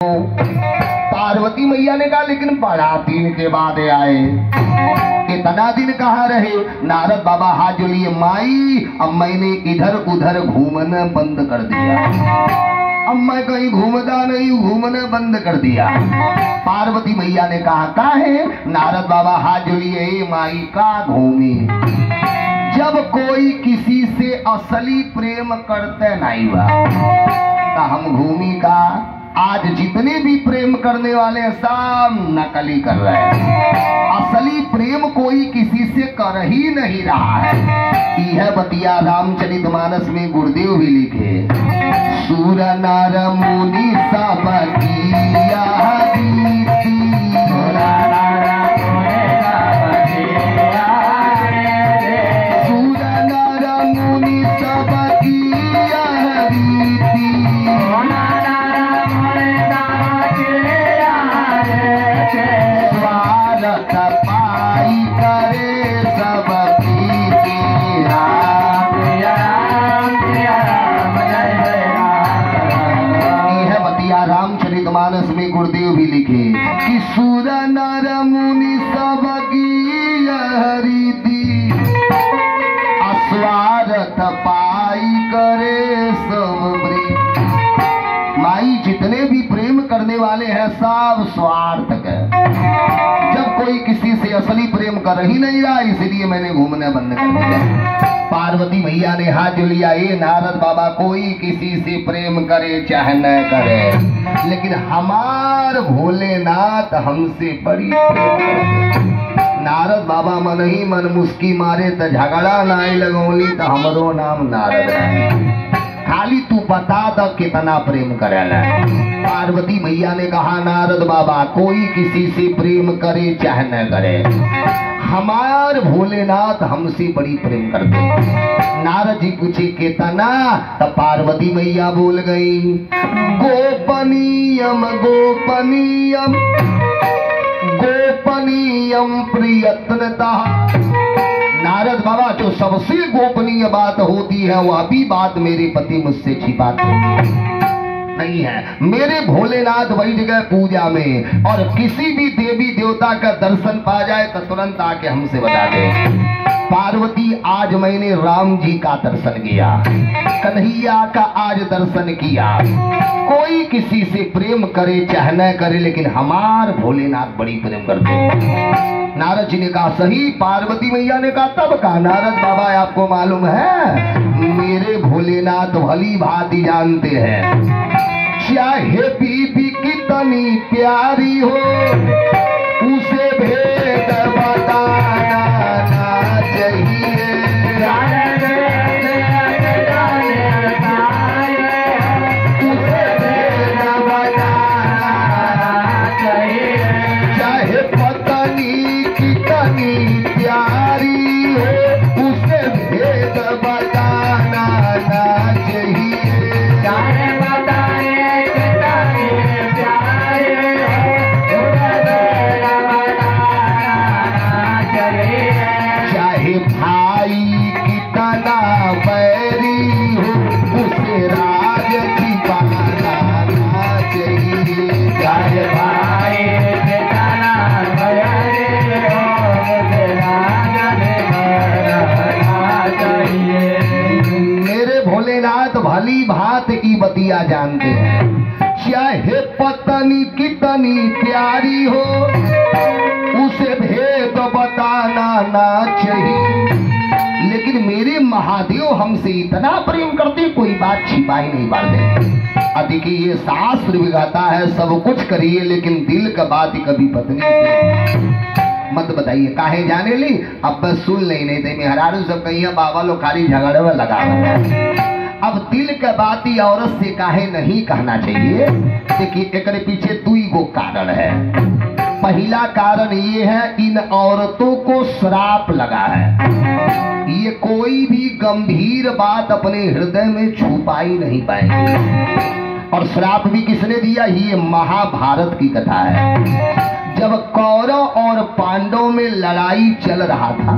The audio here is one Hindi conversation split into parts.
पार्वती मैया ने कहा लेकिन बड़ा दिन के बाद आए, इतना दिन कहाँ रहे। नारद बाबा हाथ जोड़िए, माई अब मैंने इधर उधर घूमना बंद कर दिया, अब मैं कहीं घूमता नहीं, घूमना बंद कर दिया। पार्वती मैया ने कहा काहे। नारद बाबा हाथ जोड़िए, माई का घूमी, जब कोई किसी से असली प्रेम करते नहीं हुआ तो हम घूमी का। आज जितने भी प्रेम करने वाले सब नकली कर रहे हैं, असली प्रेम कोई किसी से कर ही नहीं रहा है। यह बतिया रामचरितमानस में गुरुदेव भी लिखे, सूर नर मुनि सब किया रीति, सूर नर मुनि सब किया रीति, स्वार्थ पाई करे सब प्रीति। यह बतिया रामचरितमानस में गुरुदेव भी लिखे कि सूर नर मुनि सब की रीति, स्वार्थ पाई करे सब प्रीति। माई जितने भी प्रेम करने वाले हैं सब स्वार्थ के, जब कोई किसी से असली प्रेम कर ही नहीं रहा, इसलिए मैंने घूमना बंद कर दिया। पार्वती मैया ने हाथ जो लिया, ये नारद बाबा कोई किसी से प्रेम करे चाहे न करे, लेकिन हमार भोलेनाथ हमसे बड़ी प्रेम करते। नारद बाबा मन ही मन मुस्की मारे तो झगड़ा नाई लगौली तो हमरो नाम नारद है, खाली तू बता द कितना प्रेम करेला। पार्वती मैया ने कहा नारद बाबा कोई किसी से प्रेम करे चाहे न करे, हमार भोलेनाथ हमसे बड़ी प्रेम करते। नारद जी पूछे कितना, तब पार्वती मैया बोल गई, गोपनीयम गोपनीयम गोपनीयम प्रयत्नता। नारद बाबा जो सबसे गोपनीय बात होती है वह भी बात मेरे पति मुझसे छिपाते नहीं है। मेरे भोलेनाथ बैठ गए पूजा में और किसी भी देवी देवता का दर्शन पा जाए तो तुरंत आके हमसे बता दे। पार्वती आज मैंने राम जी का दर्शन किया, कन्हैया का आज दर्शन किया। कोई किसी से प्रेम करे चाहे न करे, लेकिन हमार भोलेनाथ बड़ी प्रेम करते। नारद जी ने कहा सही। पार्वती मैया ने कहा तब कहा। नारद बाबा आपको मालूम है मेरे भोलेनाथ भली भांति जानते हैं, चाहे बीबी कितनी प्यारी हो उसे भेद बताना ना चाहिए। उसे भेद बताना चाहिए, चाहे पत्नी कितनी प्यारी हो उसे भेद बताना ना चाहिए। चाहे भाई कितना बैरी हो उसे राज छिपाना ना चाहिए। चाहे भाई कितना बैरी हो उसे राज छिपाना चाहिए। मेरे भोलेनाथ भली भांत की बतिया जानते हैं, चाहे पत्नी कितनी प्यारी हो उसे भेद बताना ना चाहिए, लेकिन मेरे महादेव हमसे इतना प्रेम करते कोई बात छिपा ही नहीं पाते। देखिए ये शास्त्र भी कहता है सब कुछ करिए लेकिन दिल का बात कभी पत्नी से मत बताइए। काहे जाने ली अब बस सुन नहीं थे मेहरारू सब कहीं बाबा लोग खाली झगड़े में लगा। अब दिल का बात ही औरत से काहे नहीं कहना चाहिए। देखिए एक पीछे दुई गो कारण है। पहला कारण ये है इन औरतों को श्राप लगा है, ये कोई भी गंभीर बात अपने हृदय में छुपा ही नहीं पाएंगे। और श्राप भी किसने दिया, ये महाभारत की कथा है। जब कौरव और पांडव में लड़ाई चल रहा था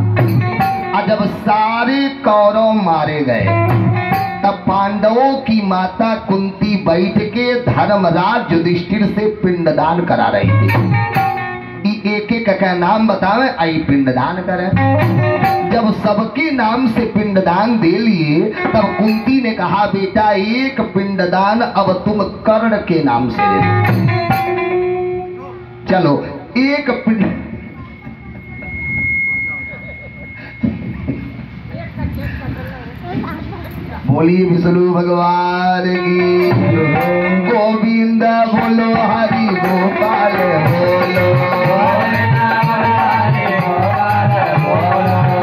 और जब सारे कौरव मारे गए तब पांडवों की माता कुंती बैठ के धर्मराज युधिष्ठिर से पिंडदान करा रही थी। एक एक का नाम बतावे, आई पिंडदान करें। जब सबके नाम से पिंडदान दे लिए तब कुंती ने कहा, बेटा एक पिंडदान अब तुम कर्ण के नाम से दे। चलो एक पिंड, बोलिए विष्णु भगवान की, गोविंद बोलो, हरि गोपाल बोलो,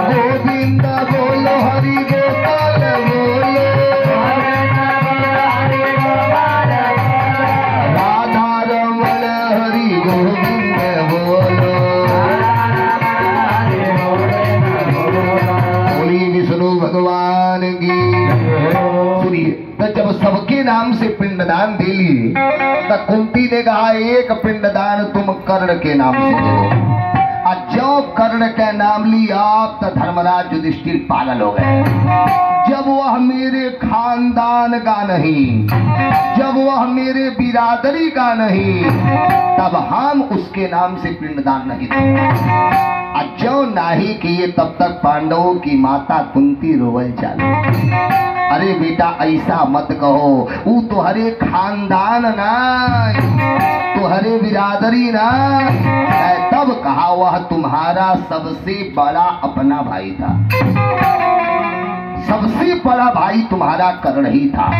गोविंद बोलो, हरि गोपाल बोलो, राधा रमण हरि गोविंद बोलो, बोलिए विष्णु भगवान की। सुनिए, तो जब सबके नाम से पिंडदान दे लिए तो कुंती ने कहा, एक पिंडदान तुम कर्ण के नाम से दे दो। और जो कर्ण का नाम लिया तो धर्मराज युधिष्ठिर पागल हो गए। जब वह मेरे खानदान का नहीं, जब वह मेरे बिरादरी का नहीं, तब हम उसके नाम से पिंडदान नहीं देंगे। जो नहीं किए तब तक पांडवों की माता कुंती रोवल चालू। अरे बेटा ऐसा मत कहो, वो तुम्हारे खानदान ना, तुम्हारे बिरादरी ना। तब कहा वह तुम्हारा सबसे बड़ा अपना भाई था, सबसे बड़ा भाई तुम्हारा कर्ण ही था।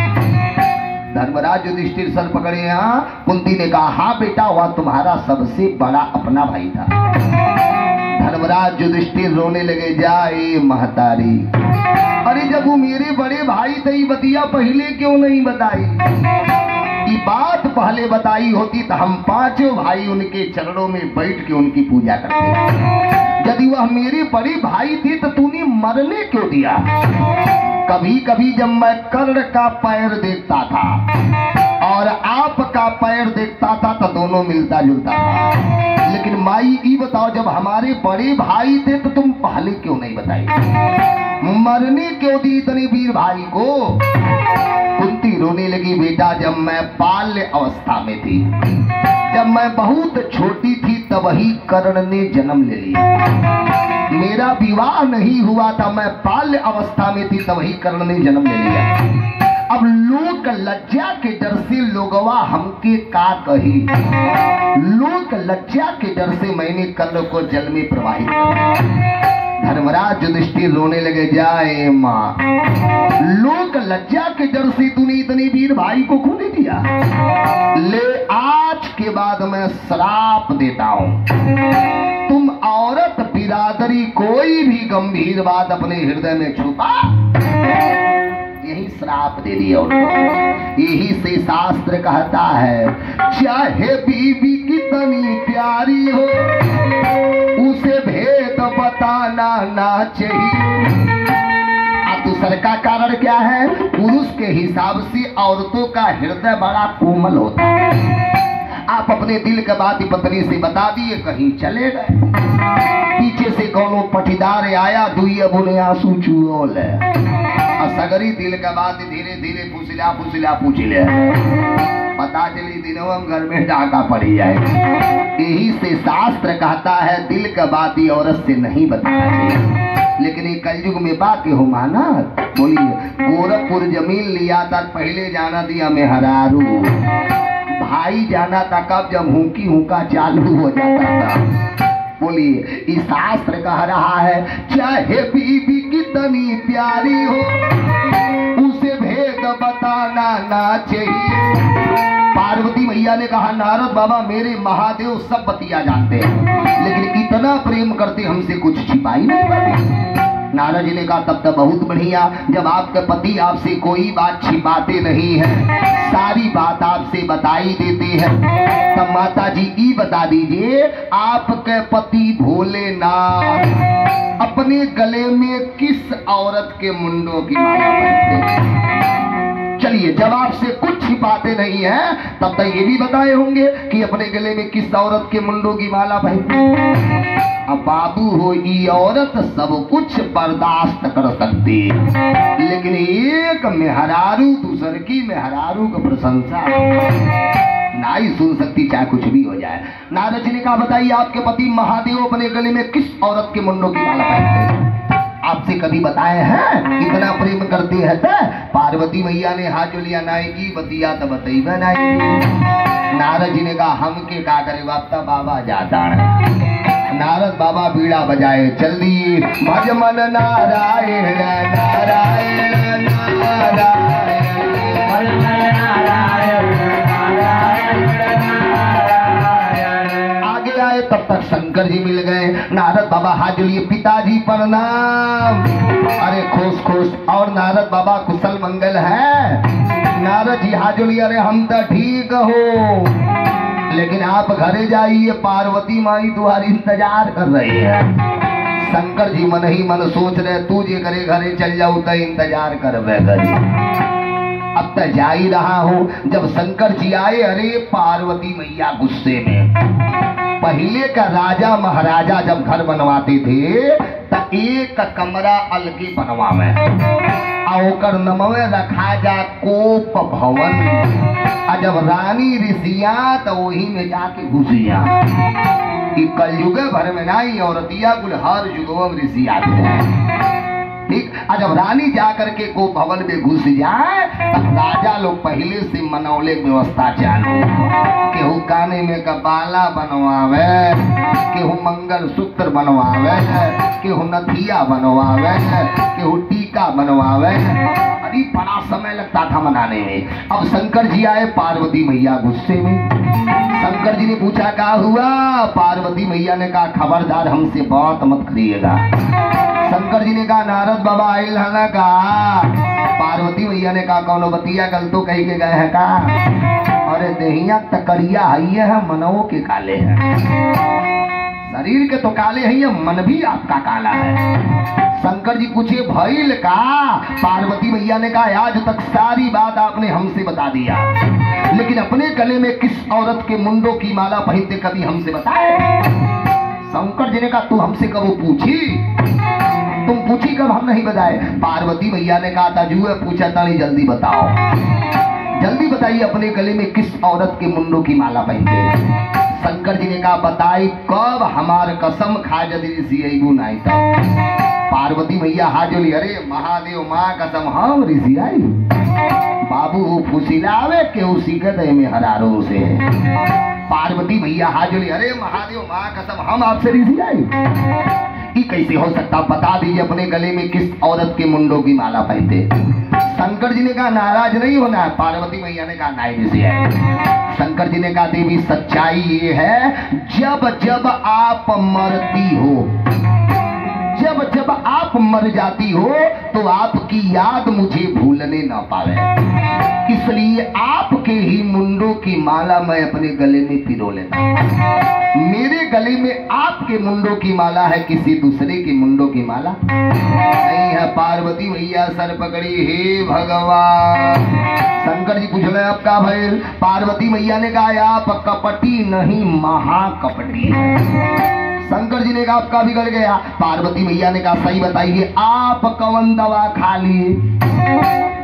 धर्मराज युधिष्ठिर सर पकड़े। यहाँ कुंती ने कहा, हाँ बेटा वह तुम्हारा सबसे बड़ा अपना भाई था। धर्मराज युधिष्ठिर रोने लगे, जाए महतारी, अरे जब वो मेरे बड़े भाई थे बतिया पहले क्यों नहीं बताई? ये बात पहले बताई होती तो हम पांचों भाई उनके चरणों में बैठ के उनकी पूजा करते। यदि वह मेरे बड़े भाई थे तो तूने मरने क्यों दिया? कभी कभी जब मैं कर्ण का पैर देखता था और आपका पैर देखता था तो दोनों मिलता जुलता था। लेकिन माई ये बताओ, जब हमारे बड़े भाई थे तो तुम पहले क्यों नहीं बताई? मरने क्यों दी इतने वीर भाई को? कुंती रोने लगी, बेटा जब मैं बाल्य अवस्था में थी, जब मैं बहुत छोटी थी तब ही कर्ण ने जन्म ले लिया। मेरा विवाह नहीं हुआ था, मैं बाल्य अवस्था में थी तब ही कर्ण ने जन्म ले लिया। अब लोक लज्जा के डर से लोगवा हमके का कही, लोक लज्जा के डर से मैंने कर्ण को जल में प्रवाहित किया। धर्मराज युधिष्ठिर रोने लगे, जाए माँ, लोक लज्जा के डर से तूने इतने वीर भाई को खून दिया। ले आज के बाद मैं श्राप देता हूँ, तुम औरत बिरादरी कोई भी गंभीर बात अपने हृदय में छुपा, यही श्राप दे दिया उनको। यही से शास्त्र कहता है, चाहे बीवी कितनी प्यारी हो उसे भेद बताना ना चाहिए। अब दूसर का कारण क्या है? पुरुष के हिसाब से औरतों का हृदय बड़ा कोमल होता है। आप अपने दिल का बात पत्नी से बता दिए, कहीं चले गए, पीछे से कोनो पटीदार आया, दुइया बुने आंसू चुओल सगरी दिल का बात धीरे धीरे फुसला फुसला पूछ ले, पता चली दिनों घर में डाका पड़ी जाए। यही से शास्त्र कहता है, दिल का बात ही औरत से नहीं बताना चाहिए। लेकिन ये कलयुग में बात हो माना। बोलिए, गोरखपुर जमीन लिया था, पहले जाना दिया मेहरारू, भाई जाना था कब? जब हुकी हुका चालू हो जाता था। बोलिए, इस शास्त्र कह रहा है, चाहे बीवी कितनी प्यारी हो उसे भेद बताना ना चाहिए। पार्वती मैया ने कहा, नारद बाबा मेरे महादेव सब बतिया जानते हैं, लेकिन इतना प्रेम करते हमसे कुछ छिपाई नहीं पाते। नारद जी ने कहा, तब तो बहुत बढ़िया, जब आपके पति आपसे कोई बात छिपाते नहीं है, सारी बात आपसे बताई देते हैं, तब माता जी ये बता दीजिए, आपके पति भोलेनाथ अपने गले में किस औरत के मुंडों की माला पहनते? चलिए, जब आपसे कुछ छिपाते नहीं है तब तक ये भी बताए होंगे कि अपने गले में किस औरत के मुंडों की माला पहनते। अब बाबू हो ये औरत सब कुछ बर्दाश्त कर सकती है, लेकिन एक मेहरारू दूसर की मेहरारू का प्रशंसा नहीं सुन सकती, चाहे कुछ भी हो जाए। नारद जी ने कहा बताइए आपके पति महादेव अपने गले में किस औरत के मुंडों की माला पहनते हैं? आपसे कभी बताए हैं? इतना प्रेम करते हैं तो पार्वती मैया ने हाथ जो लिया नाई की बतिया तो बताइए नाई। नारद जी ने कहा हम के का करे बापता बाबा जाता है। नारद बाबा बीड़ा बजाए चल दिए भज मन नारायण नारायण आगे आए तब तक शंकर जी मिल गए। नारद बाबा हाथ जोड़िए पिताजी प्रणाम। अरे खुश खुश। और नारद बाबा कुशल मंगल है? नारद जी हाथ जोड़िए अरे हम तो ठीक हो, लेकिन आप घरे जाइए पार्वती माई तुम्हारी इंतजार कर रही है। शंकर जी मन ही मन सोच रहे तू जे करे घरे चल जाऊ तो इंतजार कर घरे। अब तक जा ही रहा हूँ जब शंकर जी आए। अरे पार्वती मैया गुस्से में। पहले का राजा महाराजा जब घर बनवाते थे तो एक कमरा अलगे बनवावे और नमवे रखा जा कोप भवन। जब रानी ऋषिया तो वही में जाके घुसिया। कलयुग भर में नहीं औरतिया कुल हर युगम ऋषिया ठीक। जब रानी जा करके को भवन में घुस जाए तब राजा लोग पहले से मनौले व्यवस्था चालू। केहू काने में कपाला बनवावे, केहू मंगल सूत्र बनवावे, केहू नथिया बनवावे, केहू टीका बनवावे। अरे बड़ा समय लगता था मनाने में। अब शंकर जी आए पार्वती मैया गुस्से में। शंकर जी ने पूछा क्या हुआ? पार्वती मैया ने कहा खबरदार हमसे बात मत करिएगा। शंकर जी ने कहा नारद बाबा आइल है ना का? पार्वती मैया ने कहा कौनो बतिया कल तो कही के गए हैं का? अरे देहिया तकड़िया है मनवों के काले हैं। शरीर के तो काले हैं, मन भी आपका काला है। शंकर जी पूछे भइल का? पार्वती मैया ने कहा आज तक सारी बात आपने हमसे बता दिया, लेकिन अपने गले में किस औरत के मुंडों की माला पहनते कभी हमसे बताए? शंकर जी ने कहा तू हमसे कब पूछी? तुम पूछी कब? हम नहीं बताए। पार्वती मैया ने कहा था जुए पूछा था नहीं, जल्दी बताओ, जल्दी बताइए अपने गले में किस औरत के मुंडों की माला पहनते? शंकर जी ने कहा बताई कब? हमार कसम खा यदि ऋषि अबू नहीं था। पार्वती मैया हाजोली अरे महादेव माँ कसम हम ऋषि आई बाबू फुसिलावे के उसी के में हरारो से। पार्वती मैया हाजोली अरे महादेव माँ कसम हम आपसे ऋषि आई। कैसे हो सकता? बता दीजिए अपने गले में किस औरत के मुंडों की माला पहनते? शंकर जी ने कहा नाराज नहीं होना है। पार्वती मैया ने कहा नहीं ऋषि है। शंकर जी ने कहा देवी सच्चाई ये है जब जब आप मरती हो, जब जब आप मर जाती हो तो आपकी याद मुझे भूलने ना पावे, इसलिए आपके ही मुंडों की माला मैं अपने गले में पिरो लेता। मेरे गले में आपके मुंडों की माला है, किसी दूसरे के मुंडों की माला नहीं है। पार्वती मैया सर पकड़ी हे भगवान। शंकर जी पूछ रहे आपका भाई? पार्वती मैया ने कहा आप कपटी नहीं महाकपटी है। शंकर जी ने कहा आपका बिगड़ गया। पार्वती मैया ने कहा सही बताइए आप कौन दवा खा लिए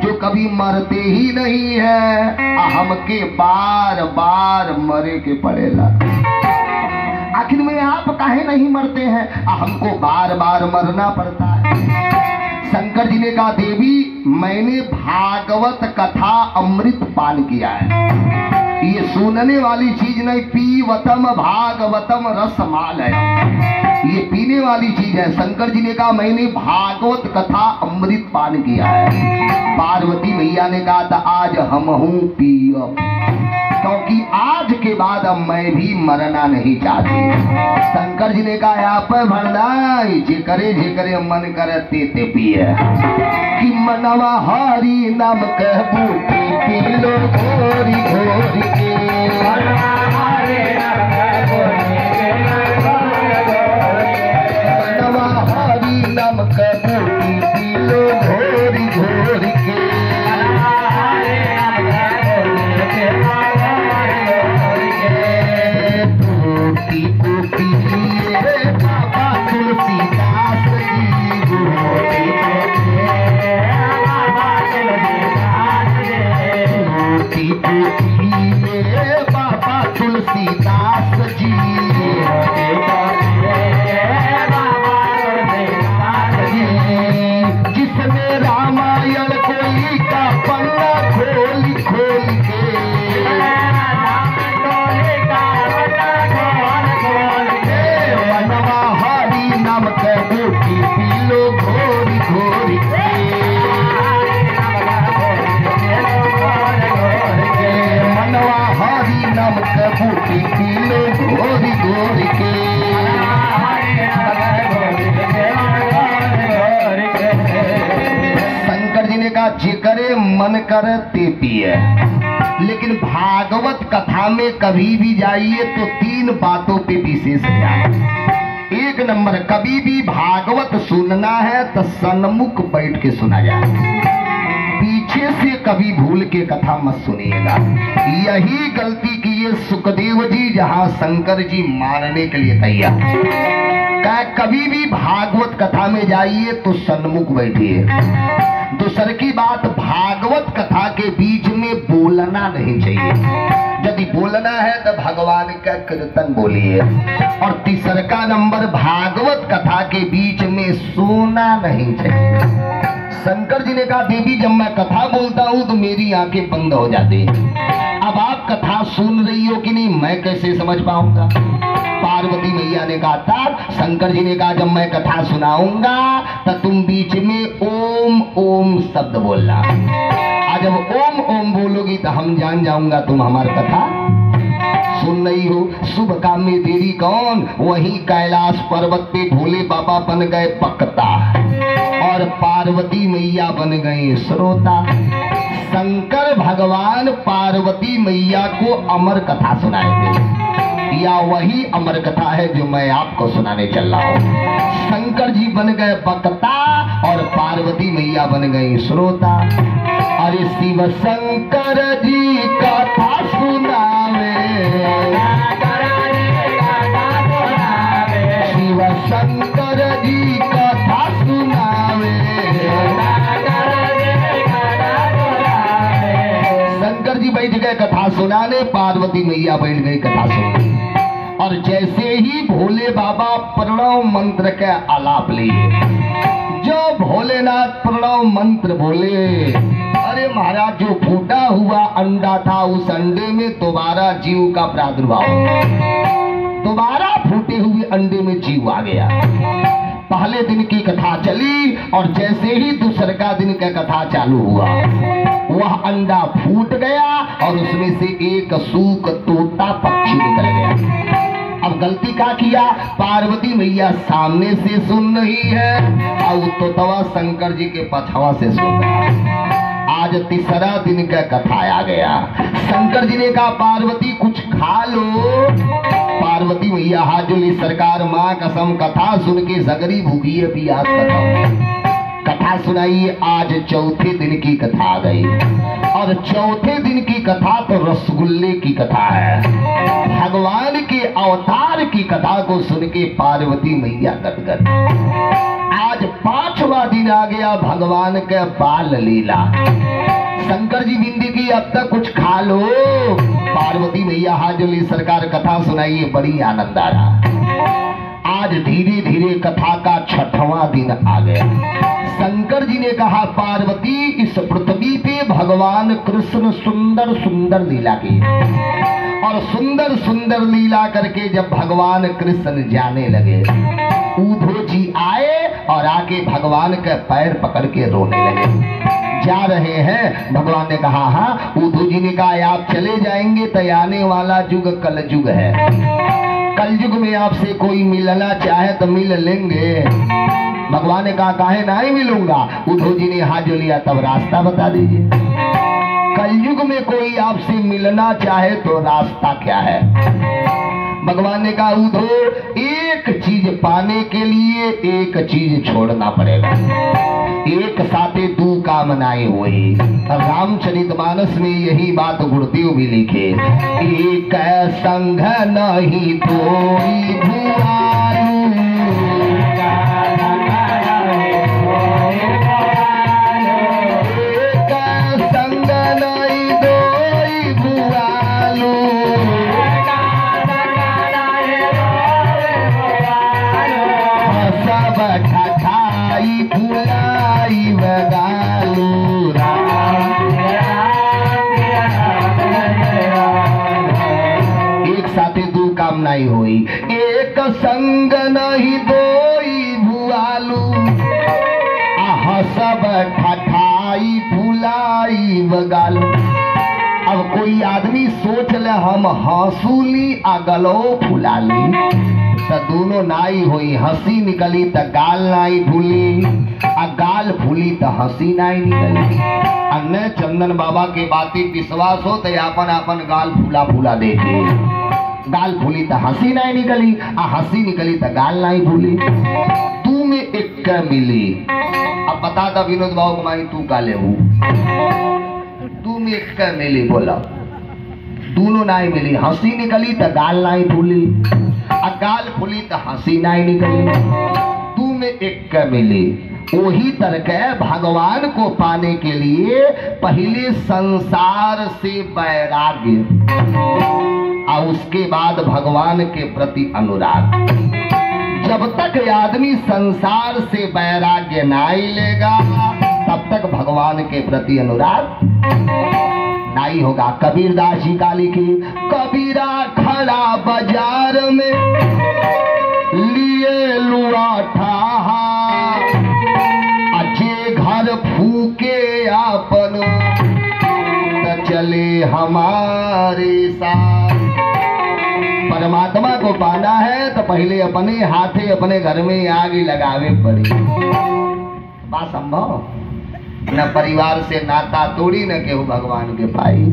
जो कभी मरते ही नहीं है? हमके बार बार मरे के पड़ेगा। आखिर में आप काहे नहीं मरते हैं? हमको बार बार मरना पड़ता है। शंकर जी ने कहा देवी मैंने भागवत कथा अमृत पान किया है, ये सुनने वाली चीज नहीं, पीवतम भागवतम रसमाल है, ये पीने वाली चीज है। शंकर जी ने कहा मैंने भागवत कथा अमृत पान किया है। पार्वती मैया ने कहा था आज हम हूँ पियो, क्योंकि आज के बाद अब मैं भी मरना नहीं चाहती। शंकर जी ने कहा आप भरदाई जे करे मन करते ते पिए कि मनवा हरी नाम कह बूटी पी लो घोरी घोरी के। मनवा हरी नाम कह बूटी पी लो घोरी घोरी के। टूटी टूटी फूटी पीले गोरी गोरी के। शंकर जी ने कहा जे करे मन करे ते पिए, लेकिन भागवत कथा में कभी भी जाइए तो 3 बातों पे विशेष ध्यान। 1 नंबर, कभी भी भागवत सुनना है तो सन्मुख बैठ के सुना जाए, पीछे से कभी भूल के कथा मत सुनिएगा। यही गलती की ये सुखदेव जी, जहां शंकर जी मारने के लिए तैयार। कभी भी भागवत कथा में जाइए तो सन्मुख बैठिए। दूसरी की बात, भागवत कथा के बीच में बोलना नहीं चाहिए, यदि बोलना है तो भगवान का कीर्तन बोलिए। और तीसरा नंबर, भागवत कथा के बीच में सोना नहीं चाहिए। शंकर जी ने कहा देवी जब मैं कथा बोलता हूँ तो मेरी आंखें बंद हो जाती। अब आप कथा सुन रही हो कि नहीं मैं कैसे समझ पाऊंगा? पार्वती मैया ने कहा था, शंकर जी ने कहा जब मैं कथा सुनाऊंगा तो तुम बीच में ओम ओम शब्द बोलना। आज जब ओम ओम बोलोगी तो हम जान जाऊंगा तुम हमारी कथा सुन रही हो। शुभ काम में देरी कौन? वही कैलाश पर्वत पे भोले बाबा बन गए वक्ता और पार्वती मैया बन गई श्रोता। शंकर भगवान पार्वती मैया को अमर कथा सुनाएंगे, या वही अमर कथा है जो मैं आपको सुनाने चल रहा हूँ। शंकर जी बन गए वक्ता और पार्वती मैया बन गई श्रोता। अरे शिव शंकर जी कथा सुनावे, शिव शंकर जी कथा सुनावे। शंकर जी बैठ गए कथा सुनाने, पार्वती मैया बैठ गई कथा सुनने। और जैसे ही भोले बाबा प्रणव मंत्र के आलाप लिए, जो भोलेनाथ प्रणव मंत्र बोले, अरे महाराज जो फूटा हुआ अंडा था उस अंडे में दोबारा जीव का प्रादुर्भाव, दोबारा फूटे हुए अंडे में जीव आ गया। पहले दिन की कथा चली और जैसे ही दूसरा दिन का कथा चालू हुआ, वह अंडा फूट गया और उसमें से एक सूक तोता पक्षी निकल गया। अब गलती क्या किया? पार्वती मैया सामने से सुन रही है और तोतवा शंकर जी के पछवा से सुन रहा है। आज तीसरा दिन का कथा आ गया। शंकर जी ने कहा पार्वती कुछ खा लो। पार्वती मैया हाथ जोड़ी, सरकार माँ कसम कथा सुन के सगरी भूखी है, पियास बताओ। कथा सुनाइए। आज चौथे दिन की कथा आ गई और चौथे दिन की कथा तो रसगुल्ले की कथा है। भगवान के अवतार की कथा को सुन के पार्वती मैया गदगद। आज 5वां दिन आ गया भगवान के बाल लीला। शंकर जी बिंदी की अब तक कुछ खा लो। पार्वती मैया हाथ जोड़ी, सरकार कथा सुनाइए, बड़ी आनंद आ रहा। आज धीरे धीरे कथा का 6वां दिन आ गया। शंकर जी ने कहा पार्वती इस पृथ्वी पे भगवान कृष्ण सुंदर सुंदर लीला की, और सुंदर सुंदर लीला करके जब भगवान कृष्ण जाने लगे, उद्धव जी आए और आके भगवान के पैर पकड़ के रोने लगे। जा रहे हैं, भगवान ने कहा हाँ। उद्धव जी ने कहा आप चले जाएंगे तो आने वाला युग कल युग है, कल युग में आपसे कोई मिलना चाहे तो मिल लेंगे। भगवान ने कहा काहे नहीं मिलूंगा। उद्धव जी ने हाथ जो लिया, तब रास्ता बता दीजिए। कलयुग में कोई आपसे मिलना चाहे तो रास्ता क्या है? भगवान ने कहा उद्धव एक चीज पाने के लिए एक चीज छोड़ना पड़ेगा। एक साथे दो कामनाएं हुई। रामचरितमानस में यही बात गुरुदेव भी लिखे, एक संग नहीं कोई भुआरू, हुई। एक संग नहीं दोई भुआलू, आह सब ठठाई फुलाई बगालू। अब कोई आदमी सोच ले हम हंसूली आ गलो फुलाली, तो दोनों नाई हुई, हंसी निकली तो गाल नाई फूली, आ गाल फूली तो हंसी नाई निकली। अन्य चंदन बाबा के बातें विश्वास हो तो अपन अपन गाल फूला फूला देखे, गाल फूली तो हंसी नाई निकली, आ हंसी निकली तो गाल नाई फूली। तू में एक मिली। अब बता दा विनोद बाबू कुमारी तू काले हूँ, तू में एक मिली, बोला दोनों नाई मिली, हंसी निकली तो गाल नाई फूली, आ गाल फूली तो हंसी नाई निकली। तू में एक मिली। वही तरह भगवान को पाने के लिए पहले संसार से वैराग्य और उसके बाद भगवान के प्रति अनुराग। जब तक आदमी संसार से वैराग्य नहीं लेगा तब तक भगवान के प्रति अनुराग नहीं होगा। कबीरदास जी का लिखी, कबीरा खड़ा बाजार में लिए लुआ ठाहा, अच्छे घर फूके आपन त चले हमारे साथ। परमात्मा को पाना है तो पहले अपने हाथे अपने घर में आग लगावे पड़ी। बात संभव न परिवार से नाता तोड़ी न केहू भगवान के पाई।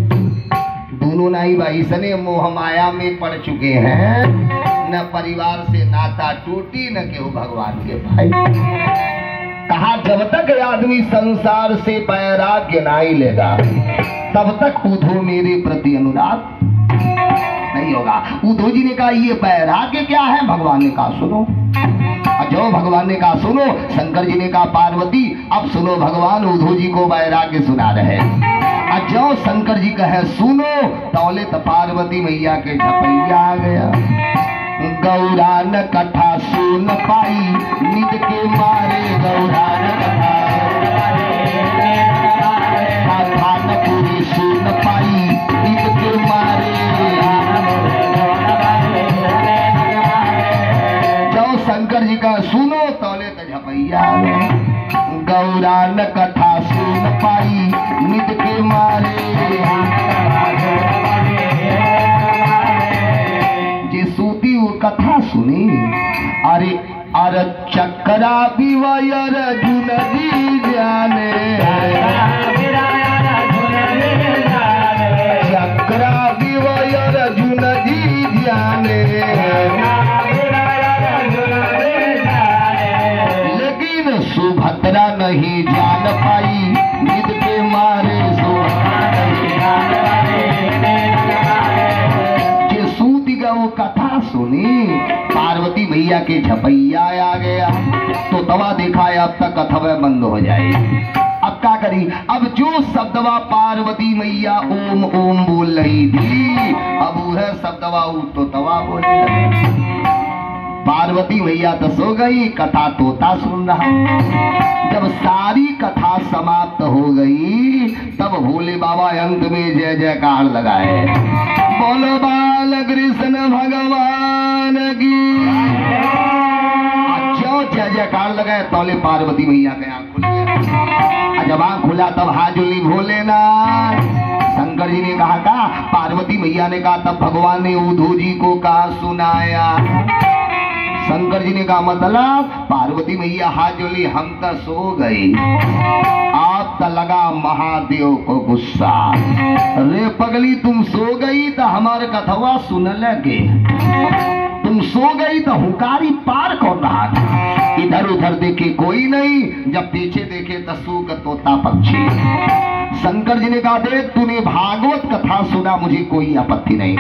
दोनों नाई भाई सने मोह माया में पड़ चुके हैं, न परिवार से नाता टूटी न केहू भगवान के पाई। कहा जब तक आदमी संसार से वैराग्य नहीं लेगा तब तक उधो मेरे प्रति अनुराग नहीं होगा। उद्धव जी ने कहा ये वैराग्य क्या है? भगवान ने कहा सुनो। जो भगवान ने कहा सुनो, शंकर जी ने कहा पार्वती अब सुनो, भगवान उद्धव जी को वैराग्य सुना रहे। जो शंकर जी कहे सुनो, तौले तो पार्वती मैया के झपैया आ गया। गौरा न कथा सुन पाई निद के मारे, गौरा न कथा न पूरी सुन पाई निद के मारे। जो शंकर जी का सुनो तौले तो झपैया, गौरा न कथा सुन पाई निद के मारे। जे सूती वो कथा सुनी, अरे अरे चक्रा बिवाय अर्जुन जी जाने, चक्रा बिवाय अर्जुन जी जाने, लेकिन सुभद्रा नहीं जान पाई निद के मारे। जे सूती का वो कथा सुनी, पार्वती मैया के झपैया आ गया। तो तवा देखा है अब तक कथवा बंद हो जाए। अब क्या करी? अब जो शब्दवा पार्वती मैया ओम ओम बोल रही थी, अब वह शब्दवा तो तवा बोलने लगे। पार्वती मैया तो सो गई, कथा तोता सुन रहा। जब सारी कथा समाप्त हो गई तब भोले बाबा अंत में जय जयकार लगाए, बोलो बाल कृष्ण भगवान की। क्यों जय जयकार लगाए? तौले पार्वती मैया के आंख खुल गया। जब आंख खुला तब हाजुली भोलेनाथ। शंकर जी ने कहा था, पार्वती मैया ने कहा, तब भगवान ने उद्धव जी को कहा सुनाया। शंकर जी ने कहा मतलब? पार्वती मैया हाथ जोली, हम तो सो गई। आप तो लगा महादेव को गुस्सा, रे पगली तुम सो गई तो हमारे कथवा सुन लगे। तुम सो गई तो हुकारी पार कौन रहा था? इधर उधर देखे कोई नहीं, जब पीछे देखे तो सूक तोता पक्षी। शंकर जी ने कहा देख तूने भागवत कथा सुना, मुझे कोई आपत्ति नहीं,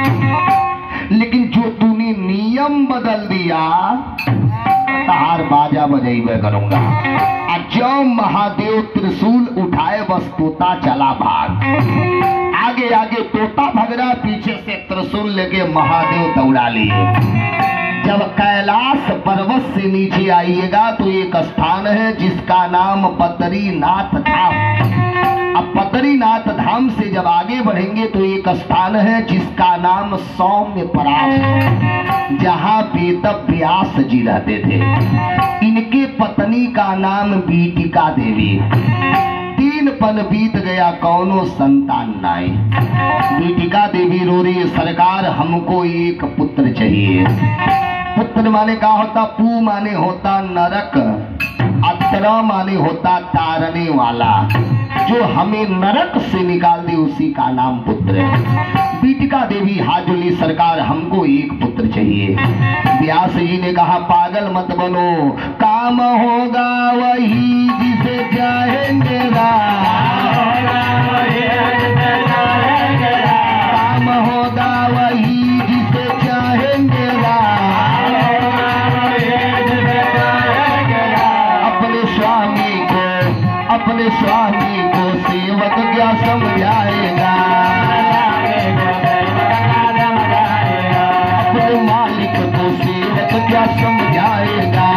लेकिन जो तूने नियम बदल दिया तार बाजा बजाइबे करूंगा। जो महादेव त्रिशूल उठाए बस तोता चला भाग, आगे आगे तोता भग रहा, पीछे से त्रिशूल लेके महादेव दौड़ा लिए। जब कैलाश पर्वत से नीचे आइएगा तो एक स्थान है जिसका नाम बद्रीनाथ धाम। अब बद्रीनाथ धाम से जब आगे बढ़ेंगे तो एक स्थान है जिसका नाम सौम्य परास, जहाँ वेद व्यास जी रहते थे। इनके पत्नी का नाम बीटिका देवी। 3 पन बीत गया कौनो संतान नाई। बीटिका देवी रो रही है, सरकार हमको एक पुत्र चाहिए। पुत्र माने का होता, पू माने होता नरक, अत्र माने होता तारने वाला, जो हमें नरक से निकाल दे उसी का नाम पुत्र है। बीटिका देवी हाथ जोड़ी, सरकार हमको एक पुत्र चाहिए। व्यास जी ने कहा पागल मत बनो, काम होगा वही जिसे चाहेंगे काम होगा वही जिसे चाहेंगे अपने स्वामी को सेवक क्या समझाएगा, अपने मालिक को सेवक क्या समझाएगा।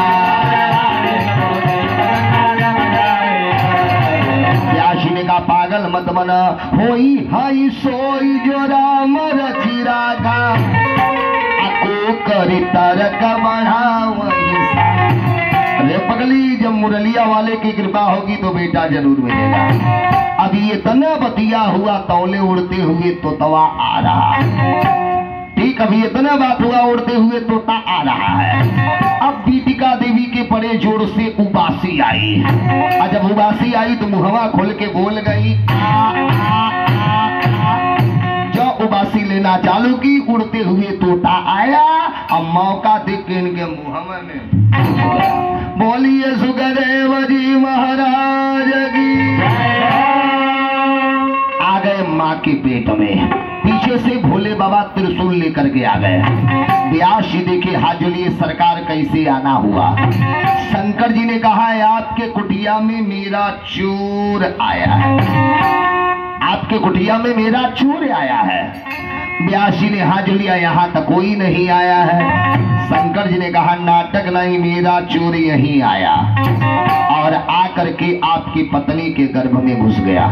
व्यासी ने कहा पागल मत बना, होई हाई सोई जो राम रचिरा का को करी तरक बढ़ावई। अरे पगली, जब मुरलिया वाले की कृपा होगी तो बेटा जरूर मिलेगा। अब ये तना बतिया हुआ तौले उड़ते हुए तोतवा आ रहा, ठीक, अभी इतना बात हुआ उड़ते हुए तोता आ रहा है। अब बीटिका देवी के बड़े जोर से उबासी आई, और जब उबासी आई तो मुहवा खोल के बोल गई जो उबासी लेना चालू की, उड़ते हुए तोता आया। अब मौका देख के इनके मुंह में बोलिए सुखदेव जी महाराज की। आ गए माँ के पेट में, पीछे से भोले बाबा त्रिशूल लेकर के आ गए। व्यास जी देखे हाथ जोड़िए, सरकार कैसे आना हुआ। शंकर जी ने कहा है आपके कुटिया में मेरा चोर आया है, आपके कुटिया में मेरा चोर आया है। व्यास जी ने हाथ जोड़िया, यहाँ तक कोई नहीं आया है। शंकर जी ने कहा नाटक नहीं, मेरा चोर यहीं आया और आकर के आपकी पत्नी के गर्भ में घुस गया।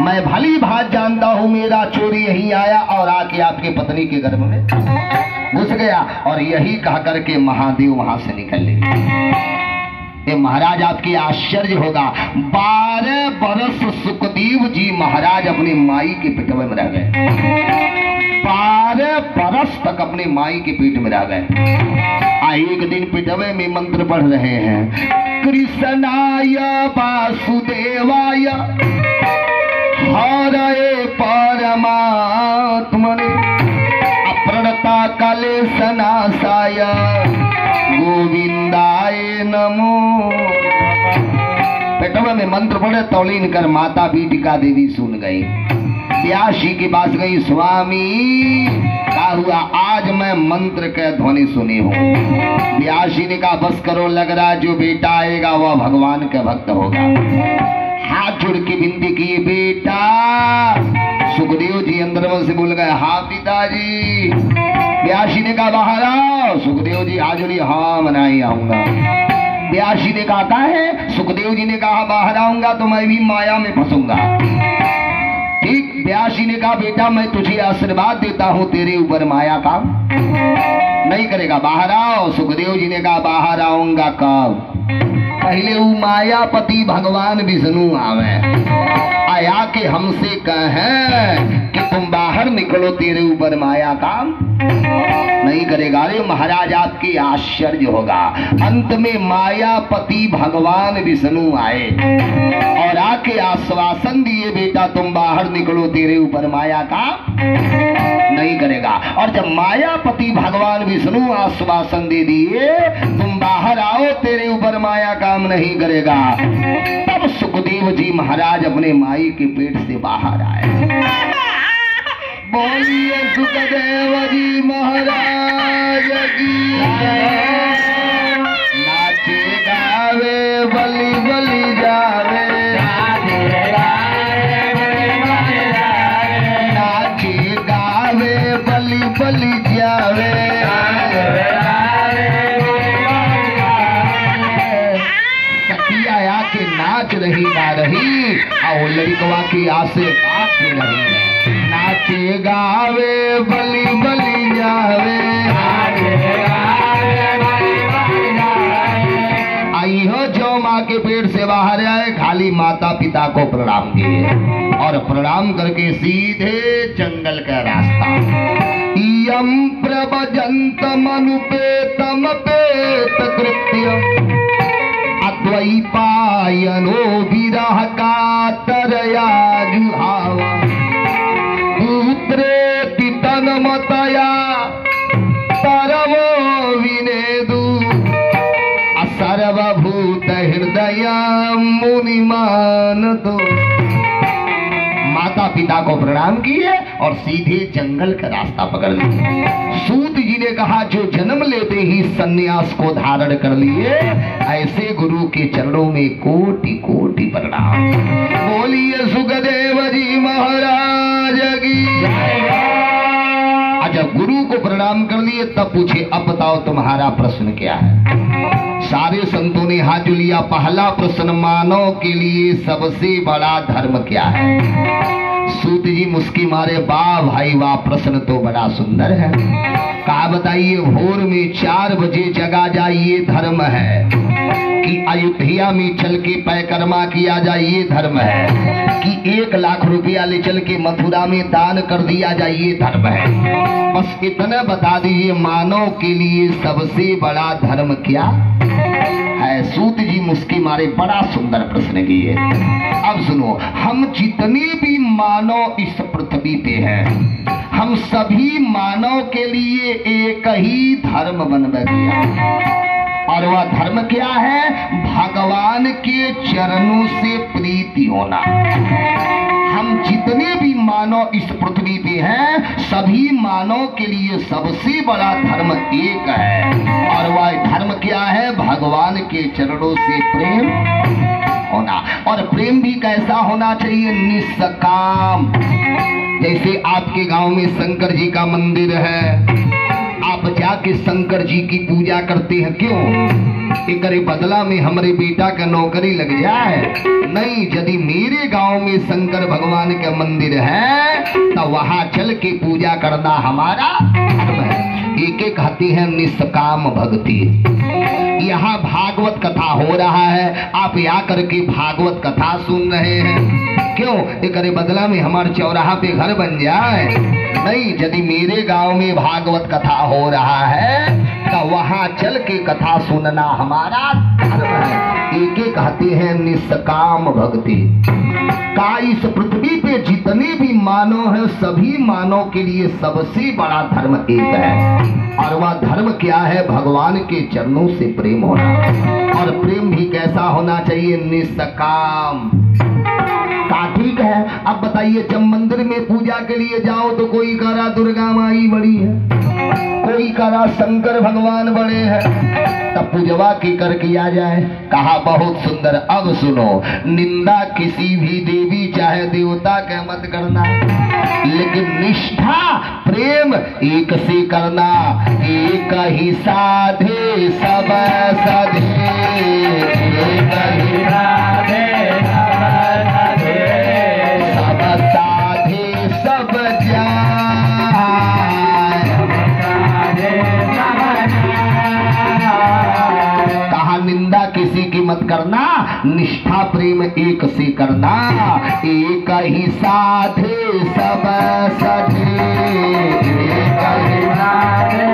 मैं भली भांति जानता हूँ मेरा चोर यहीं आया और आके आपके पत्नी के गर्भ में घुस गया। और यही कह करके महादेव वहां से निकल ले। महाराज आपके आश्चर्य होगा, 12 बरस सुखदेव जी महाराज अपने माई के पेटवे में रह गए। 12 बरस तक अपने माई के पेट में रह गए। एक दिन पेटवे में मंत्र पढ़ रहे हैं, कृष्णाय वासुदेवाय हरये परमात्मने अप्रणता कलेशनाशाय गोविंदाय नमो। पेटवे में मंत्र पढ़े तौलीन कर माता बीटिका देवी सुन गई। व्यास जी के पास गई, स्वामी क्या हुआ, आज मैं मंत्र के ध्वनि सुनी हूँ। व्यास जी ने कहा बस करो, लग रहा जो बेटा आएगा वह भगवान का भक्त होगा। हाथ जोड़ के विनती की, बेटा। सुखदेव जी अंदर से बोल गए, हाँ पिताजी। व्यास जी ने कहा बाहर आओ। सुखदेव जी हाथ जोड़ी, हाँ मैं ही आऊंगा। व्यास जी ने कहा है, सुखदेव जी ने कहा बाहर आऊंगा तो मैं भी माया में फंसूंगा। ठीक, व्यास जी ने कहा बेटा मैं तुझे आशीर्वाद देता हूँ, तेरे ऊपर माया काम नहीं करेगा, बाहर आओ। सुखदेव जी ने कहा बाहर आऊंगा कब, पहले वो मायापति भगवान विष्णु आवे, आया के हमसे कहे कि तुम बाहर निकलो, तेरे ऊपर माया काम नहीं करेगा। अरे महाराज आपके आश्चर्य होगा, अंत में मायापति भगवान विष्णु आए और आके आश्वासन दिए, बेटा तुम बाहर निकलो, तेरे ऊपर माया काम नहीं करेगा। और जब मायापति भगवान विष्णु आश्वासन दे दिए, तुम बाहर आओ, तेरे ऊपर माया काम नहीं करेगा, तब सुखदेव जी महाराज अपने माई के पेट से बाहर आए। बोलिए सुखदेव जी महाराज की। नाचे गावे बलि बलि जावे, नाचे गावे बलि बलि जावे। सखिया के नाच रही ना रही, और लड़कवा की आसे बात नहीं। नाचे गावे बलि बलि जावे, आई हो जो माँ के पेट से बाहर आए, खाली माता पिता को प्रणाम किए और प्रणाम करके सीधे जंगल का रास्ता। यम प्रभजंत मनुपेतम पेत कृत्य अद्वैपायनो विरह कातरया जुहावा पुत्रेति तन्मतया परमो विनेदु सर्वभूत हृदय मुनिमान दो। माता पिता को प्रणाम किए और सीधे जंगल का रास्ता पकड़ लिया। सूत जी ने कहा जो जन्म लेते ही सन्यास को धारण कर लिए ऐसे गुरु के चरणों में कोटि कोटि प्रणाम। बोलिए सुखदेव जी महाराज की। जब गुरु को प्रणाम कर लिए तब पूछे अब बताओ तुम्हारा प्रश्न क्या है। सारे संतों ने हाथ लिया। पहला प्रश्न मानव के लिए सबसे बड़ा धर्म क्या है। सूत जी मुस्की मारे वाह भाई वाह, प्रश्न तो बड़ा सुंदर है। कहा बताइए भोर में 4 बजे जगा जाइए धर्म है, कि अयोध्या में चल के पैकर्मा किया जाए ये धर्म है, कि 1 लाख रुपया ले चल के मथुरा में दान कर दिया जाए ये धर्म है। बस इतना बता दीजिए मानव के लिए सबसे बड़ा धर्म क्या है। सूत जी मुस्की मारे बड़ा सुंदर प्रश्न किए। अब सुनो, हम जितने भी मानव इस पृथ्वी पे हैं, हम सभी मानव के लिए एक ही धर्म बन गया और वह धर्म क्या है। भगवान के चरणों से प्रीति होना। हम जितने भी मानव इस पृथ्वी पे हैं सभी मानव के लिए सबसे बड़ा धर्म एक है और वह धर्म क्या है। भगवान के चरणों से प्रेम होना। और प्रेम भी कैसा होना चाहिए, निष्काम। जैसे आपके गांव में शंकर जी का मंदिर है, आप जाके शंकर जी की पूजा करते हैं, क्यों? एक बदला में हमारे बेटा का नौकरी लग जाए? नहीं, यदि मेरे गांव में शंकर भगवान का मंदिर है तो वहां चल के पूजा करना हमारा धर्म है। एक कहती है निष्काम भक्ति। यहाँ भागवत कथा हो रहा है, आप यहाँ करके भागवत कथा सुन रहे हैं, क्यों? एक बदला में हमारे चौराहा पे घर बन जाए? नहीं, यदि मेरे गांव में भागवत कथा हो रहा है तो वहां चल के कथा सुनना हमारा धर्म है। एक कहते हैं निष्काम भक्ति। का इस पृथ्वी पे जितने भी मानव हैं सभी मानव के लिए सबसे बड़ा धर्म एक है और वह धर्म क्या है। भगवान के चरणों से प्रेम होना। और प्रेम भी कैसा होना चाहिए, निष्काम। ठीक है, अब बताइए जब मंदिर में पूजा के लिए जाओ तो कोई करा दुर्गा माई बड़ी है, कोई करा शंकर भगवान बड़े हैं, तब पूजवा की कर किया जाए। कहा बहुत सुंदर। अब सुनो, निंदा किसी भी देवी चाहे देवता के मत करना, लेकिन निष्ठा प्रेम एक से करना। एक ही साधे सब सधे, एक ही साधे सब कहा निंदा किसी की मत करना, निष्ठा प्रेम एक से करना। एक ही साधे सब सधे, एक ही साधे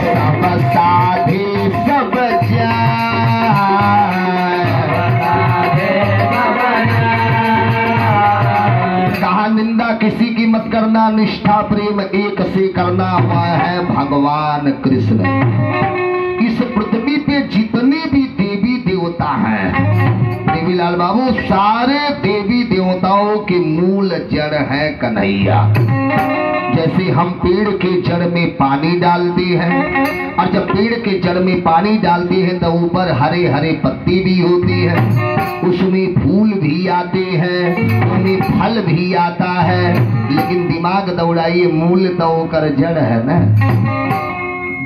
सब साधे सब कहा निंदा किसी की मत करना, निष्ठा प्रेम एक से करना। हुआ है भगवान कृष्ण। इस पृथ्वी पे जितने भी देवी देवता हैं देवीलाल बाबू, सारे देवी देवताओं के मूल जड़ है कन्हैया। जैसे हम पेड़ के जड़ में पानी डालते हैं और जब पेड़ के जड़ में पानी डालते हैं तो ऊपर हरे हरे पत्ती भी होती है, उसमें फूल भी आते हैं, उनमें फल भी आता है, लेकिन दिमाग दौड़ाइए मूल तो कर जड़ है ना।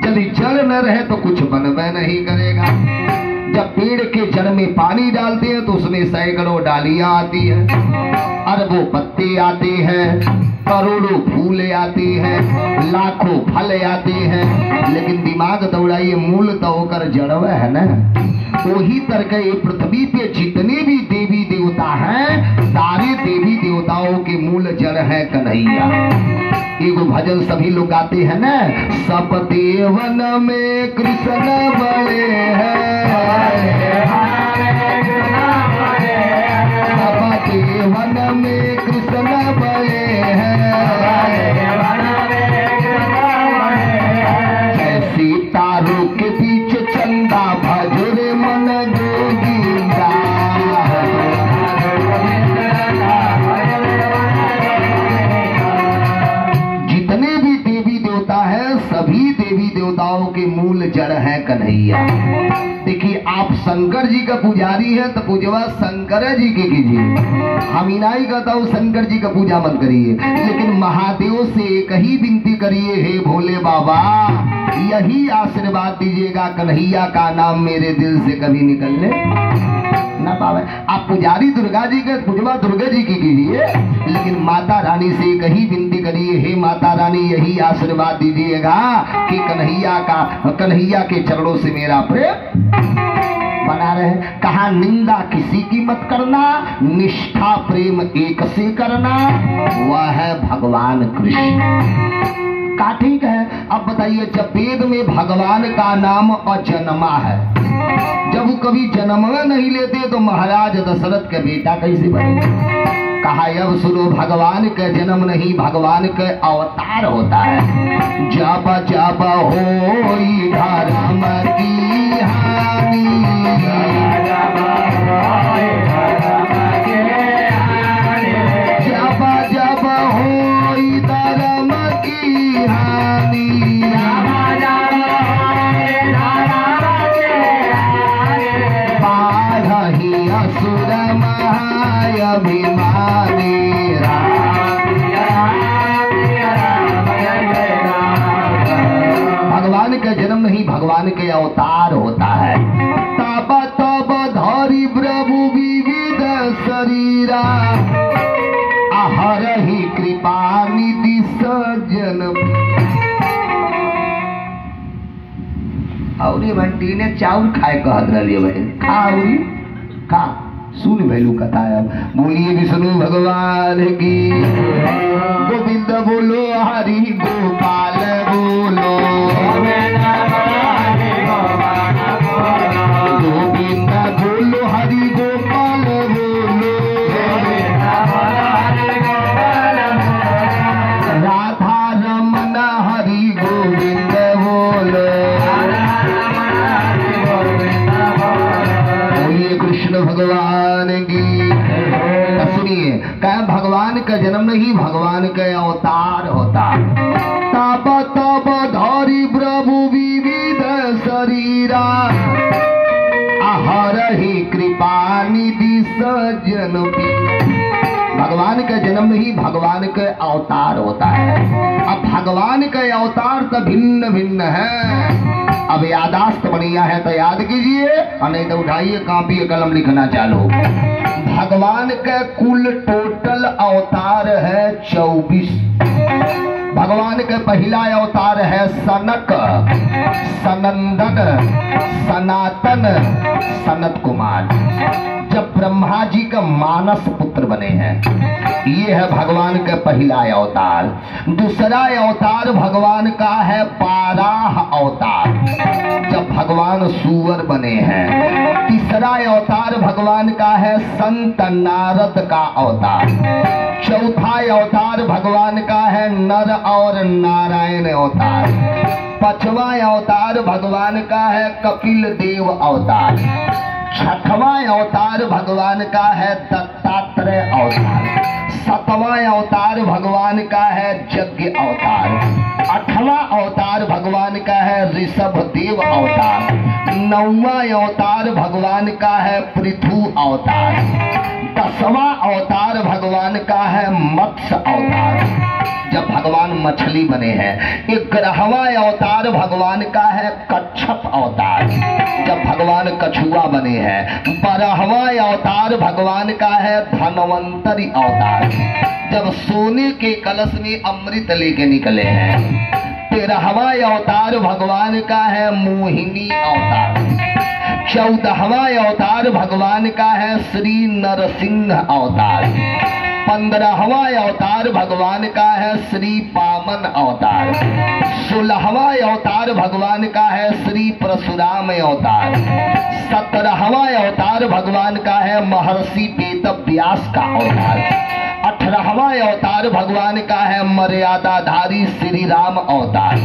यदि जड़ न रहे तो कुछ बनबे नहीं करेगा। जब पेड़ के जड़ में पानी डालते हैं तो उसमें सैकड़ों डालियां आती हैं, अरबों पत्ते आते हैं, करोड़ों फूल आते हैं, लाखों फल आते हैं, लेकिन दिमाग दौड़ाइए मूल तो होकर जड़व है ना। वही तरह के पृथ्वी पे जितने भी देवी देवता हैं, सारे देवी देवताओं के मूल जड़ है कन्हैया। एगो भजन सभी लोग गाते हैं ना, सब देवन में कृष्ण बड़े हैं, सब देवन में कृष्ण बड़े हैं, ऐसी तारों के बीच चंदा भजरे मन गोविंदा। जितने भी देवी देवता हैं, सभी देवी देवताओं के मूल जड़ है कन्हैया। देखिए, आप शंकर जी का पुजारी है तो पूजवा शंकर जी की कीजिए। हम इनाई कहता हूँ शंकर जी का पूजा मत करिए, लेकिन महादेव से एक ही विनती करिए, हे भोले बाबा यही आशीर्वाद दीजिएगा कन्हैया का नाम मेरे दिल से कभी निकलने ना पावे। आप पुजारी दुर्गा जी के पूजवा दुर्गा जी की कीजिए, लेकिन माता रानी से एक ही विनती करिए, हे माता रानी यही आशीर्वाद दीजिएगा कि कन्हैया के चरणों से मेरा प्रेम बना रहे। कहा निंदा किसी की मत करना, निष्ठा प्रेम एक से करना, वह है भगवान कृष्ण का। ठीक है, अब बताइए, जब वेद में भगवान का नाम अजन्मा है, जब वो कभी जन्म नहीं लेते तो महाराज दशरथ के बेटा कैसे बने? कहा अब सुनो, भगवान का जन्म नहीं, भगवान का अवतार होता है। जब जब होई धर्म की हानि, जब जब होई धर्म की हानि, बाढ़ही असुर महाभिमानी। भगवान का जन्म नहीं, भगवान के अवतार होता है। तब तब धरि प्रभु विविध शरीरा, हरहि कृपा निधि सज्जन। और ये बंटी ने चाउर खाए कहत रही भाई, खाऊरी खा सुन भैलू कथा। बोलिए विष्णु भगवान की, गोविंद बोलो हरि गोपाल बोलो, गोविंद बोलो हरि गोपाल बोलो, राधा रमन हरि गोविंद बोलो। बोलिए कृष्ण भगवान की। सुनिए, क्या भगवान का जन्म नहीं, भगवान का अवतार होता। तब तब धरि प्रभु विविध शरीरा, हरहि कृपा निधि सज्जन। भगवान का जन्म नहीं, भगवान का अवतार होता है। अब भगवान का अवतार तो भिन्न भिन्न है। अब यादाश्त बढ़िया है तो याद कीजिए, और नहीं तो उठाइए कॉपी कलम लिखना चालू। भगवान का कुल टोटल अवतार है 24। भगवान का पहला अवतार है सनक, सनंदन, सनातन, सनत कुमार। जब ब्रह्मा जी का मानस पुत्र बने हैं, ये है भगवान का पहला अवतार। दूसरा अवतार भगवान का है पाराह अवतार, जब भगवान सूअर बने हैं। तीसरा अवतार भगवान का है संत नारद का अवतार। चौथा अवतार भगवान का है नर और नारायण अवतार। पांचवा अवतार भगवान का है कपिल देव अवतार। छठवां अवतार भगवान का है दत्तात्रेय अवतार। सातवां अवतार भगवान का है यज्ञ अवतार। आठवां अवतार भगवान का है ऋषभ देव अवतार। नौवां अवतार भगवान का है पृथु अवतार। 10वां अवतार भगवान का है मत्स्य अवतार, जब भगवान मछली बने हैं। 11वां अवतार भगवान का है कच्छप अवतार। जब भगवान कछुआ बने हैं। 12वां अवतार भगवान का है धनवंतरी अवतार, जब सोने के कलश में अमृत लेके निकले हैं। 13वां अवतार भगवान का है मोहिनी अवतार। 14वां अवतार भगवान का है श्री नरसिंह अवतार। 15वां अवतार भगवान का है श्री पावन अवतार। 16वां अवतार भगवान का है श्री परशुराम अवतार। 17वां अवतार भगवान का है महर्षि वेद व्यास का अवतार। 18वां अवतार भगवान का है मर्यादाधारी श्री राम अवतार।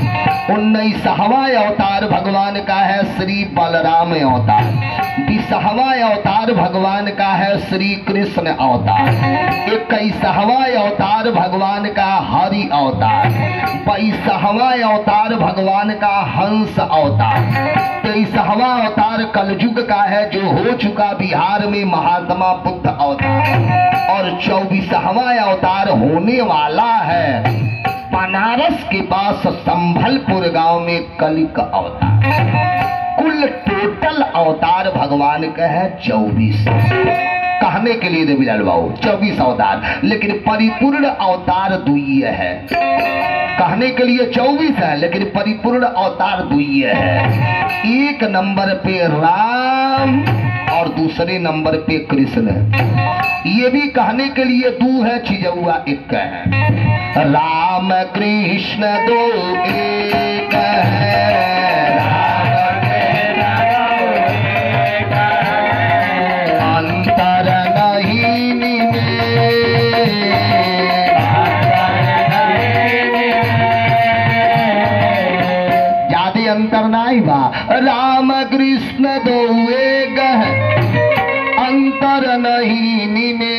19वां अवतार भगवान का है श्री बलराम अवतार। 20वां अवतार भगवान का है श्री कृष्ण अवतार। 21वां अवतार भगवान का हरि अवतार। 22वां अवतार भगवान का हंस अवतार। 23वां अवतार कलयुग का है जो हो चुका बिहार में महात्मा बुद्ध अवतार। और 24वां अवतार होने वाला है बनारस के पास संभलपुर गांव में कलिक अवतार। कुल टोटल अवतार भगवान का है 24। कहने के लिए देवीलाल बाबू 24 अवतार, लेकिन परिपूर्ण अवतार द्वितीय है। कहने के लिए 24 है लेकिन परिपूर्ण अवतार द्वितीय है। एक नंबर पे राम और दूसरे नंबर पे कृष्ण है। ये भी कहने के लिए दो है, छिजौआ एक है। राम कृष्ण दो एक है। अंतर नहीं ज्यादा अंतर नहीं बा। राम कृष्ण दो एक है, अंतर नहीं निमे।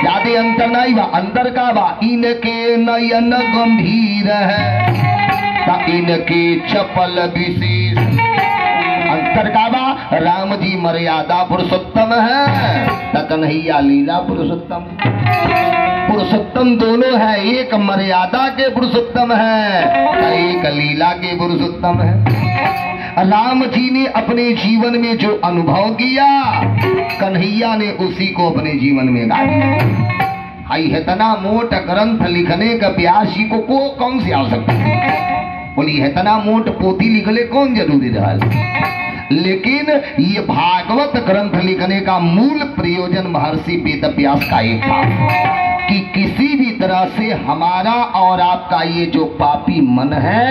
ज्यादा अंतर नहीं बा। अंतर का बा इनके नयन गंभीर है, इनके चपल विशेष। अंतर का बा राम जी मर्यादा पुरुषोत्तम है, कन्हैया लीला पुरुषोत्तम। पुरुषोत्तम दोनों है, एक मर्यादा के पुरुषोत्तम है, एक लीला के पुरुषोत्तम है। राम जी ने अपने जीवन में जो अनुभव किया, कन्हैया ने उसी को अपने जीवन में गा दिया। आई इतना मोट ग्रंथ लिखने का प्यासी को कौन सी आवश्यकता है? बोली इतना मोट पोथी लिखले कौन जरूरी रहा? लेकिन ये भागवत ग्रंथ लिखने का मूल प्रयोजन महर्षि वेद व्यास का एक था कि किसी भी तरह से हमारा और आपका ये जो पापी मन है,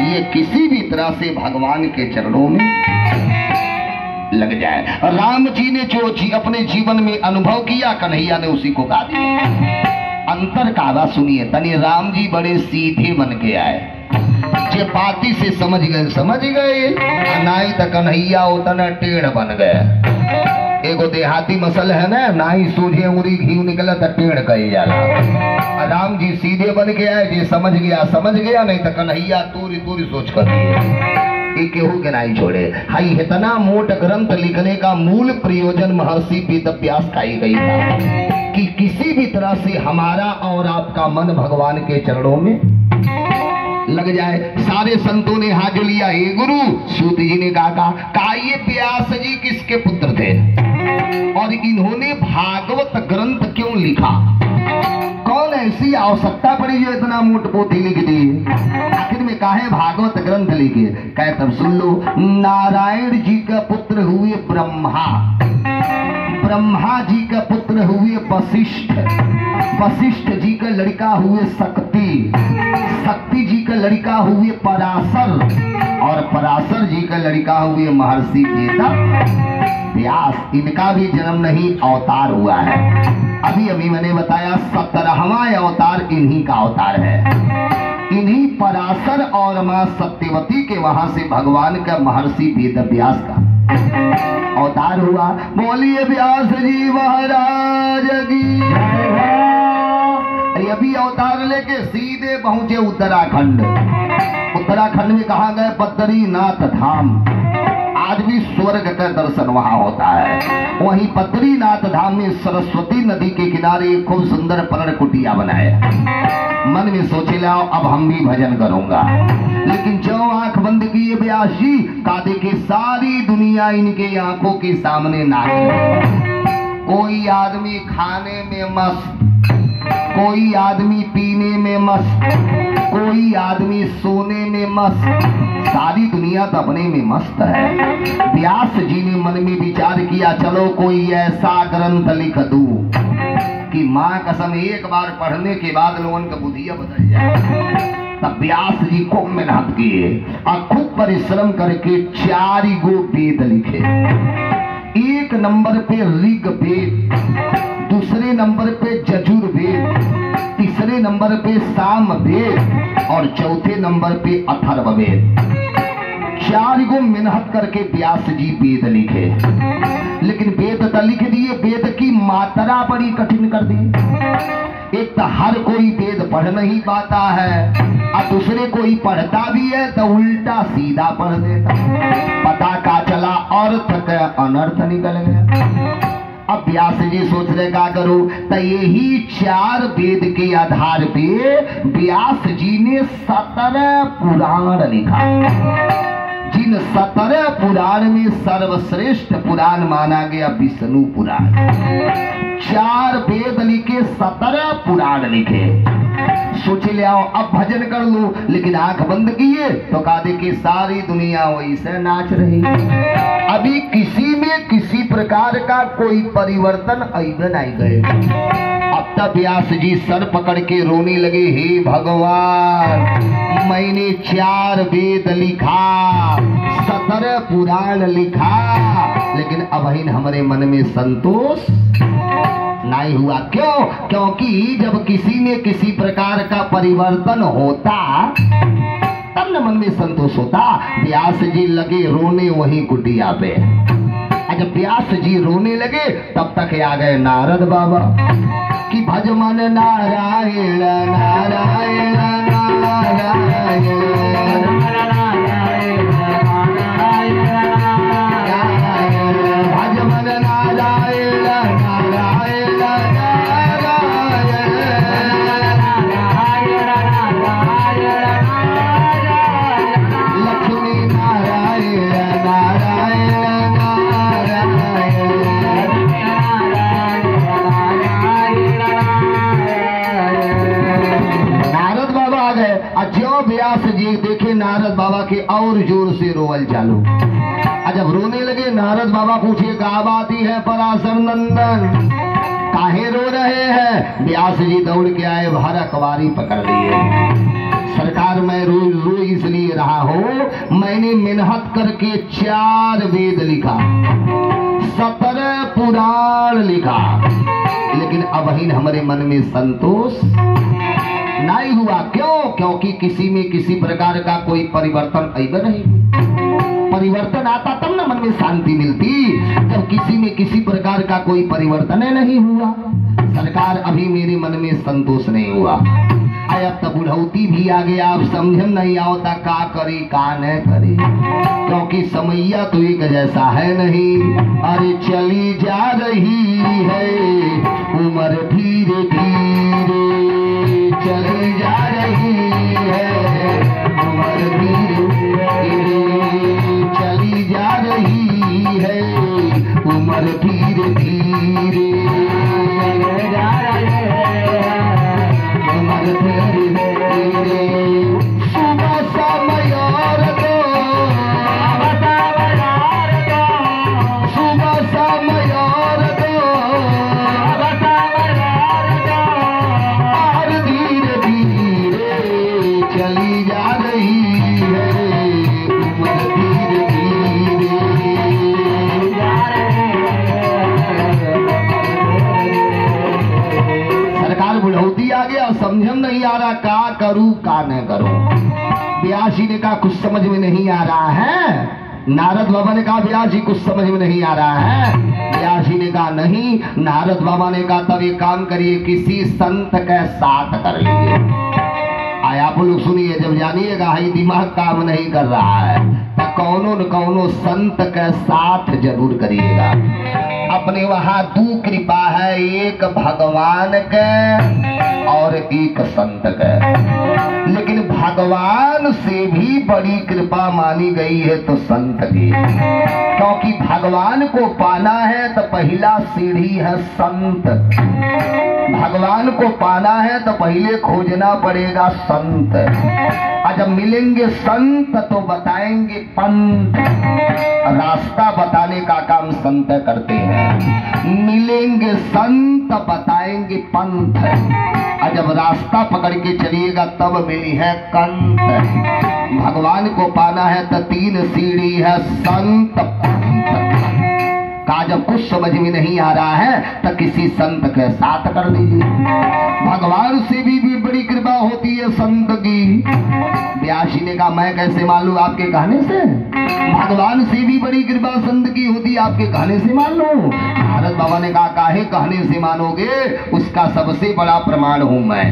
ये किसी भी तरह से भगवान के चरणों में लग जाए। राम जी ने जो अपने जीवन में अनुभव किया, कन्हैया ने उसी को गा दिया। अंतर का बात सुनिए तनी। राम जी बड़े सीधे बन के आए, जे बाती से समझ गए, नाई तो कन्हैया उतना टेढ़ बन गए। एगो देहाती मसल है ना, नाई सूझे उरी घी निकला तो टेढ़ कही जाला। राम जी सीधे बन के आए, जे समझ गया, नहीं तो कन्हैया तूरी सोच कर दिए, केहू के नहीं छोड़े। हाई इतना मोट ग्रंथ लिखने का मूल प्रयोजन महर्षि वेद व्यास का ही गई था कि किसी भी तरह से हमारा और आपका मन भगवान के चरणों में लग जाए। सारे संतों ने हाथ लिया, हे गुरु। सूत जी ने कहा ये व्यास जी किसके पुत्र थे और इन्होंने भागवत ग्रंथ क्यों लिखा? कौन ऐसी आवश्यकता पड़ी जो इतना मोट पोथी लिख दी? आखिर में काहे भागवत ग्रंथ लिखे? कहे तब सुन लो। नारायण जी का पुत्र हुए ब्रह्मा, ब्रह्मा जी का पुत्र हुए वशिष्ठ, वशिष्ठ जी का लड़का हुए शक्ति, शक्ति जी का लड़का हुए पराशर, और पराशर जी का लड़का हुए महर्षि वेद व्यास। इनका भी जन्म नहीं, अवतार हुआ है। अभी मैंने बताया 17वां अवतार इन्हीं का अवतार है। इन्हीं पराशर और मां सत्यवती के वहां से भगवान का महर्षि वेद व्यास का अवतार हुआ। बोलिए व्यास जी महाराज की। अभी अवतार लेके सीधे पहुंचे उत्तराखंड। उत्तराखंड में कहा गए बद्रीनाथ धाम। आज भी स्वर्ग का दर्शन वहां होता है। वहीं बद्रीनाथ धाम में सरस्वती नदी के किनारे एक खूब सुंदर पर्ण कुटिया बनाया। मन में सोचे लाओ अब हम भी भजन करूंगा, लेकिन जो आंख बंद किए व्यास जी, कहा देखे सारी दुनिया इनके आंखों के सामने नाच रही। कोई आदमी खाने में मस्त, कोई आदमी पीने में मस्त, कोई आदमी सोने में मस्त, सारी दुनिया तो अपने में मस्त है। व्यास जी ने मन में विचार किया, चलो कोई ऐसा ग्रंथ लिख दूं कि मां कसम एक बार पढ़ने के बाद लोगों का बुद्धिया बदल जाए। तब व्यास जी खूब मेहनत किए और खूब परिश्रम करके 4 गो वेद लिखे। एक नंबर पे ऋग वेद, दूसरे नंबर पे यजुर्वेद, तीसरे नंबर पे साम वेद और चौथे नंबर पे अथर्ववेद। 4 गो मेहनत करके व्यास जी वेद लिखे। लेकिन वेद तो लिख दिए, वेद की मात्रा बड़ी कठिन कर दी। एक तो हर कोई वेद पढ़ नहीं पाता है और दूसरे कोई पढ़ता भी है तो उल्टा सीधा पढ़ देता। पता का चला अर्थ का अनर्थ निकल गया। अब व्यास जी सोच रहे क्या करूं, तो यही 4 वेद के आधार पे व्यास जी ने 17 पुराण लिखा। जिन 17 पुराण में सर्वश्रेष्ठ पुराण माना गया विष्णु पुराण। 4 वेद लिखे, 17 पुराण लिखे। सोच ले आओ अब भजन कर लो, लेकिन आंख बंद किए तो कहा देखिए सारी दुनिया वही से नाच रही। अभी किसी में किसी प्रकार का कोई परिवर्तन अइबन आई गए। अब तब व्यास जी सर पकड़ के रोने लगे, हे भगवान मैंने 4 वेद लिखा, 17 पुराण लिखा, लेकिन अब हमारे मन में संतोष नहीं हुआ। क्यों? क्योंकि जब किसी में किसी प्रकार का परिवर्तन होता तब न मन में संतोष होता। व्यास जी लगे रोने वहीं कुटिया पे। जब व्यास जी रोने लगे तब तक आ गए नारद बाबा कि भज मन नारायण नारायण नारायण भज मन नारायण नारायण लक्ष्मी नारायण नारायण नारद बाबा आ गए। जो व्यास जी देखे नारद बाबा के और जोर से रोवल चालू। जब रोने लगे नारद बाबा पूछे क्या बात ही है पराशर नंदन, काहे रो रहे हैं? व्यास जी दौड़ के आए, भर अखबारी पकड़ लिए। सरकार मैं रो इसलिए रहा हूं, मैंने मेहनत करके 4 वेद लिखा, 17 पुराण लिखा, लेकिन अब हमारे मन में संतोष नहीं हुआ। क्यों? क्योंकि किसी में किसी प्रकार का कोई परिवर्तन अइबे नहीं। परिवर्तन आता तब ना मन में शांति मिलती, जब किसी में किसी प्रकार का कोई परिवर्तन नहीं हुआ। सरकार अभी मेरे मन में संतोष नहीं हुआ। अब तो बुढ़ौती भी आ गया, अब समझ नहीं आता का करे का न करे, क्योंकि समैया तो एक जैसा है नहीं। अरे चली जा रही है उम्र धीरे धीरे, चली जा रही है उम्र धीरे धीरे, चली जा रही है उम्र धीरे धीरे, जा रही है उम्र धीरे धीरे। सुबह समय और दो, सुबह समय और दो, और धीरे धीरे चली जा रही है उम्र धीरे धीरे। सरकार बुढ़ौती आ गया, समझम नहीं आ रहा का करूं का न करूं। व्यास जी ने कहा कुछ समझ में नहीं आ रहा है। नारद बाबा ने कहा व्यास जी कुछ समझ में नहीं आ रहा है। व्यास जी ने कहा नहीं। नारद बाबा ने कहा तब एक काम करिए, किसी संत के साथ कर लीजिए। आप लोग सुनिए, जब जानिएगा ही दिमाग काम नहीं कर रहा है तो कौनो न कौनो संत के साथ जरूर करिएगा। अपने वहां दो कृपा है, एक भगवान के और एक संत के। लेकिन भगवान से भी बड़ी कृपा मानी गई है तो संत की, क्योंकि भगवान को पाना है तो पहला सीढ़ी है संत। भगवान को पाना है तो पहले खोजना पड़ेगा संत, और जब मिलेंगे संत तो बताएंगे पंथ। रास्ता बताने का काम संत करते हैं, मिलेंगे संत बताएंगे पंथ, और जब रास्ता पकड़ के चलिएगा तब मिली है कंठ। भगवान को पाना है तो तीन सीढ़ी है संत पंथ का। जब कुछ समझ में नहीं आ रहा है तो किसी संत के साथ कर लीजिए। भगवान से भी बड़ी कृपा होती है संत की। व्यास जी ने कहा मैं कैसे मान लूं आपके कहने से? भगवान से भी बड़ी कृपा संत की होती है, आपके कहने से मान लूं? नारद बाबा ने कहा काहे कहने से मानोगे, उसका सबसे बड़ा प्रमाण हूं मैं।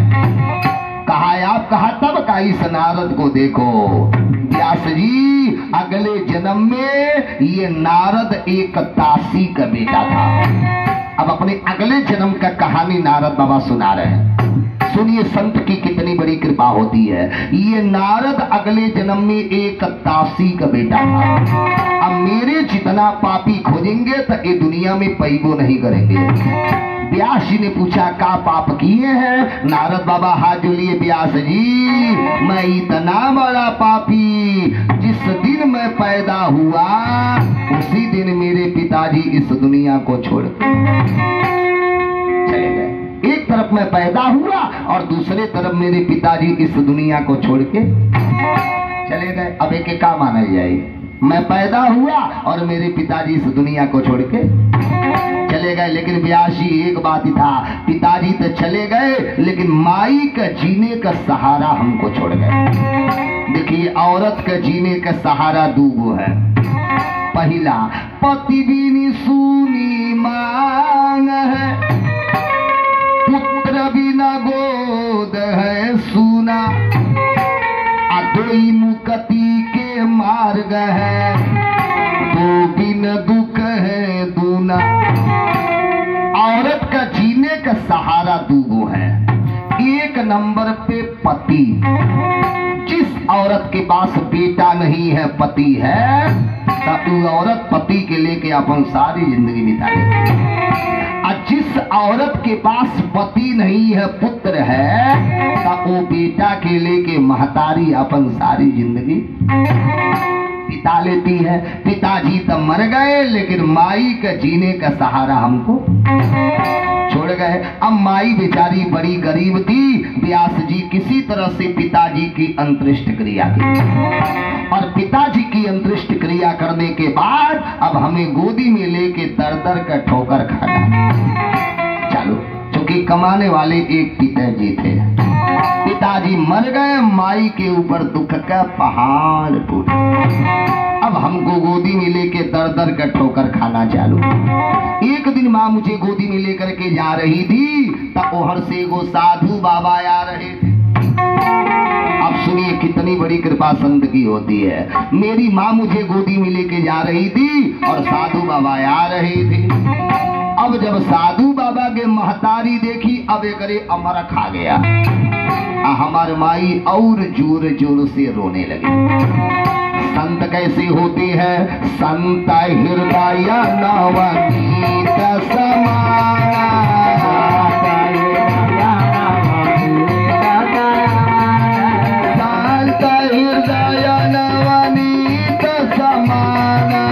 कहा आप कहा तब का इस नारद को देखो। व्यास जी अगले जन्म में ये नारद एक दासी का बेटा था। अब अपने अगले जन्म का कहानी नारद बाबा सुना रहे हैं। सुनिए संत की कितनी बड़ी कृपा होती है। ये नारद अगले जन्म में एक दासी का बेटा था। अब मेरे जितना पापी खोजेंगे तो ये दुनिया में पैबो नहीं करेंगे। व्यास जी ने पूछा का पाप किए हैं? नारद बाबा हाथ जोड़िए, व्यास जी मैं इतना बड़ा पापी, जिस दिन मैं पैदा हुआ उसी दिन मेरे पिताजी इस दुनिया को छोड़ चले गए। एक तरफ मैं पैदा हुआ और दूसरे तरफ मेरे पिताजी इस दुनिया को छोड़ के चले गए। अब एक का माना जाए, मैं पैदा हुआ और मेरे पिताजी इस दुनिया को छोड़ के चले गए। लेकिन व्यास जी एक बात ही था, पिताजी तो चले गए लेकिन माई का जीने का सहारा हमको छोड़ गए। देखिए औरत का जीने का सहारा दूगो है। पहला पति बिन सूनी मांग है, पुत्र बिना गोद है सूना, अदोई मुक्ति के मार्ग है, दो बिन दुख है दूना। औरत का जीने का सहारा दूगो है। एक नंबर पे पति, जिस औरत के पास बेटा नहीं है पति है तो औरत पति के लेके अपन सारी जिंदगी बिता लेती। और जिस औरत के पास पति नहीं है पुत्र है तो वो बेटा के लेके महतारी अपन सारी जिंदगी बिता लेती है। पिताजी तो मर गए लेकिन माई का जीने का सहारा हमको छोड़ गए। अब माई बेचारी बड़ी गरीब थी। व्यास जी किसी तरह से पिताजी की अंत्येष्ट क्रिया की, और पिताजी की अंत्येष्ट क्रिया करने के बाद अब हमें गोदी में लेके दर दर का ठोकर खाना चालू। क्योंकि कमाने वाले एक पिताजी थे, पिताजी मर गए, माई के ऊपर दुख का पहाड़ टूटा। अब हमको गोदी में लेके दर दर का ठोकर खाना चालू। एक दिन माँ मुझे गोदी में लेकर के जा रही थी तब ओहर से वो साधु बाबा आ रहे थे। अब सुनिए कितनी बड़ी कृपा संत की होती है। मेरी माँ मुझे गोदी में लेके जा रही थी और साधु बाबा आ रहे थे। अब जब साधु बाबा के महतारी देखी, अब एक अमर खा गया। हमारे माई और जोर जोर से रोने लगी। संत कैसे होते हैं? संत हृदय नवनीत समाना, संत हृदय नवनीत समाना।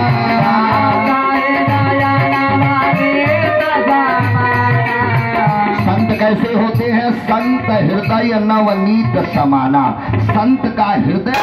संत कैसे होते हैं? संत हृदय नवनीत समाना। संत का हृदय